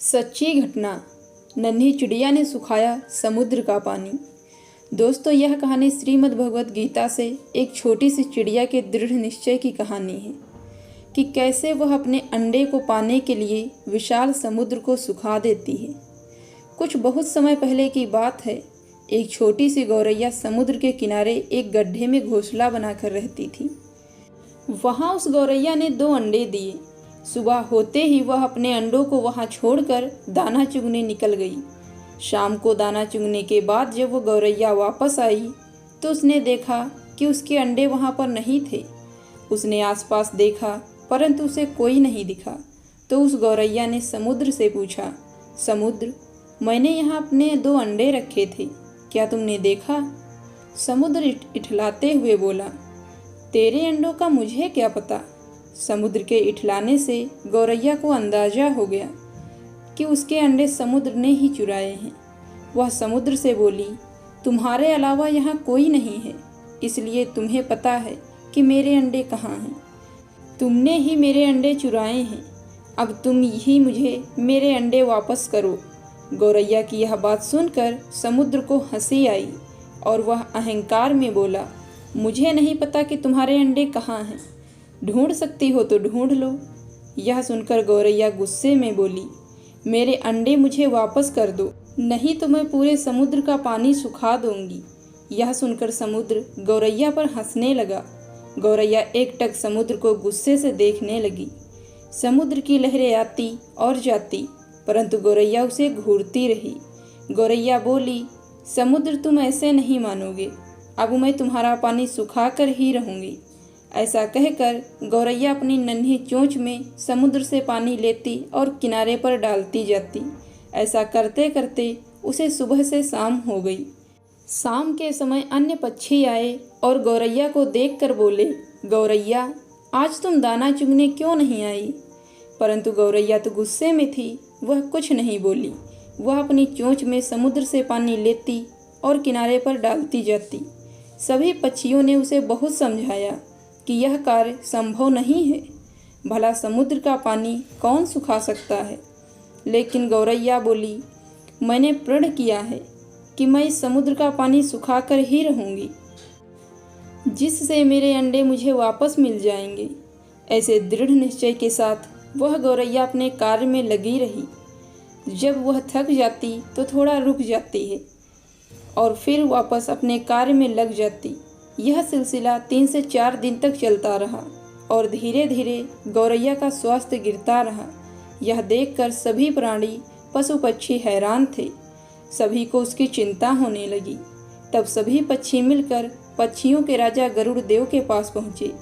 सच्ची घटना, नन्ही चिड़िया ने सुखाया समुद्र का पानी। दोस्तों, यह कहानी श्रीमद् भगवत गीता से एक छोटी सी चिड़िया के दृढ़ निश्चय की कहानी है कि कैसे वह अपने अंडे को पाने के लिए विशाल समुद्र को सुखा देती है। कुछ बहुत समय पहले की बात है। एक छोटी सी गौरैया समुद्र के किनारे एक गड्ढे में घोंसला बनाकर रहती थी। वहाँ उस गौरैया ने 2 अंडे दिए। सुबह होते ही वह अपने अंडों को वहाँ छोड़कर दाना चुगने निकल गई। शाम को दाना चुगने के बाद जब वो गौरैया वापस आई तो उसने देखा कि उसके अंडे वहाँ पर नहीं थे। उसने आसपास देखा परंतु उसे कोई नहीं दिखा। तो उस गौरैया ने समुद्र से पूछा, समुद्र, मैंने यहाँ अपने 2 अंडे रखे थे, क्या तुमने देखा? समुद्र इठलाते हुए बोला, तेरे अंडों का मुझे क्या पता। समुद्र के इठलाने से गौरैया को अंदाजा हो गया कि उसके अंडे समुद्र ने ही चुराए हैं। वह समुद्र से बोली, तुम्हारे अलावा यहाँ कोई नहीं है, इसलिए तुम्हें पता है कि मेरे अंडे कहाँ हैं। तुमने ही मेरे अंडे चुराए हैं, अब तुम ही मुझे मेरे अंडे वापस करो। गौरैया की यह बात सुनकर समुद्र को हंसी आई और वह अहंकार में बोला, मुझे नहीं पता कि तुम्हारे अंडे कहाँ हैं, ढूंढ सकती हो तो ढूंढ लो। यह सुनकर गौरैया गुस्से में बोली, मेरे अंडे मुझे वापस कर दो, नहीं तो मैं पूरे समुद्र का पानी सुखा दूंगी। यह सुनकर समुद्र गौरैया पर हंसने लगा। गौरैया एकटक समुद्र को गुस्से से देखने लगी। समुद्र की लहरें आती और जाती परंतु गौरैया उसे घूरती रही। गौरैया बोली, समुद्र, तुम ऐसे नहीं मानोगे, अब मैं तुम्हारा पानी सुखा कर ही रहूँगी। ऐसा कहकर गौरैया अपनी नन्ही चोंच में समुद्र से पानी लेती और किनारे पर डालती जाती। ऐसा करते करते उसे सुबह से शाम हो गई। शाम के समय अन्य पक्षी आए और गौरैया को देखकर बोले, गौरैया, आज तुम दाना चुगने क्यों नहीं आई? परंतु गौरैया तो गुस्से में थी, वह कुछ नहीं बोली। वह अपनी चोंच में समुद्र से पानी लेती और किनारे पर डालती जाती। सभी पक्षियों ने उसे बहुत समझाया कि यह कार्य संभव नहीं है, भला समुद्र का पानी कौन सुखा सकता है। लेकिन गौरैया बोली, मैंने प्रण किया है कि मैं इस समुद्र का पानी सुखा कर ही रहूँगी, जिससे मेरे अंडे मुझे वापस मिल जाएंगे। ऐसे दृढ़ निश्चय के साथ वह गौरैया अपने कार्य में लगी रही। जब वह थक जाती तो थोड़ा रुक जाती है और फिर वापस अपने कार्य में लग जाती। यह सिलसिला 3 से 4 दिन तक चलता रहा और धीरे धीरे गौरैया का स्वास्थ्य गिरता रहा। यह देखकर सभी प्राणी पशु पक्षी हैरान थे। सभी को उसकी चिंता होने लगी। तब सभी पक्षी मिलकर पक्षियों के राजा गरुड़ देव के पास पहुँचे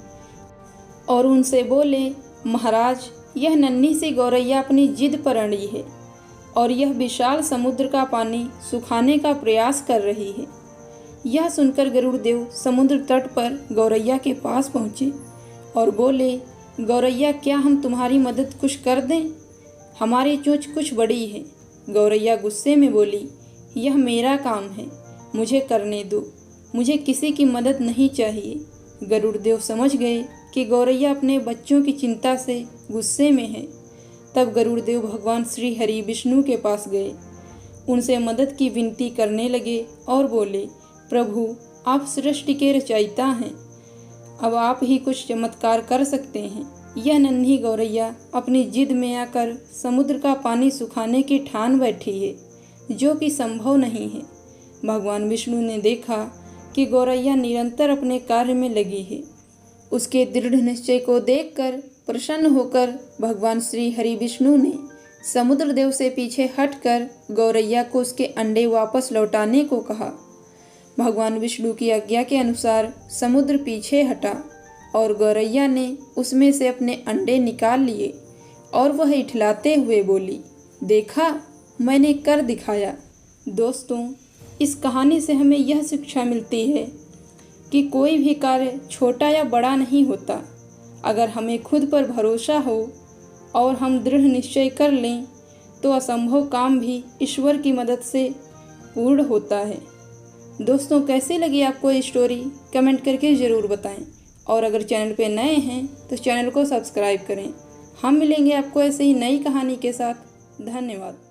और उनसे बोले, महाराज, यह नन्ही सी गौरैया अपनी जिद पर अड़ी है और यह विशाल समुद्र का पानी सुखाने का प्रयास कर रही है। यह सुनकर गरुड़ देव समुद्र तट पर गौरैया के पास पहुँचे और बोले, गौरैया, क्या हम तुम्हारी मदद कुछ कर दें? हमारी चोंच कुछ बड़ी है। गौरैया गुस्से में बोली, यह मेरा काम है, मुझे करने दो, मुझे किसी की मदद नहीं चाहिए। गरुड़ देव समझ गए कि गौरैया अपने बच्चों की चिंता से गुस्से में है। तब गरुड़ देव भगवान श्री हरि विष्णु के पास गए, उनसे मदद की विनती करने लगे और बोले, प्रभु, आप सृष्टि के रचयिता हैं, अब आप ही कुछ चमत्कार कर सकते हैं। यह नन्ही गौरैया अपनी जिद में आकर समुद्र का पानी सुखाने की ठान बैठी है, जो कि संभव नहीं है। भगवान विष्णु ने देखा कि गौरैया निरंतर अपने कार्य में लगी है। उसके दृढ़ निश्चय को देखकर प्रसन्न होकर भगवान श्री हरि विष्णु ने समुद्र देव से पीछे हटकर गौरैया को उसके अंडे वापस लौटाने को कहा। भगवान विष्णु की आज्ञा के अनुसार समुद्र पीछे हटा और गौरैया ने उसमें से अपने अंडे निकाल लिए और वह इठलाते हुए बोली, देखा, मैंने कर दिखाया। दोस्तों, इस कहानी से हमें यह शिक्षा मिलती है कि कोई भी कार्य छोटा या बड़ा नहीं होता। अगर हमें खुद पर भरोसा हो और हम दृढ़ निश्चय कर लें तो असंभव काम भी ईश्वर की मदद से पूर्ण होता है। दोस्तों, कैसी लगी आपको ये स्टोरी? कमेंट करके ज़रूर बताएं और अगर चैनल पे नए हैं तो चैनल को सब्सक्राइब करें। हम मिलेंगे आपको ऐसे ही नई कहानी के साथ। धन्यवाद।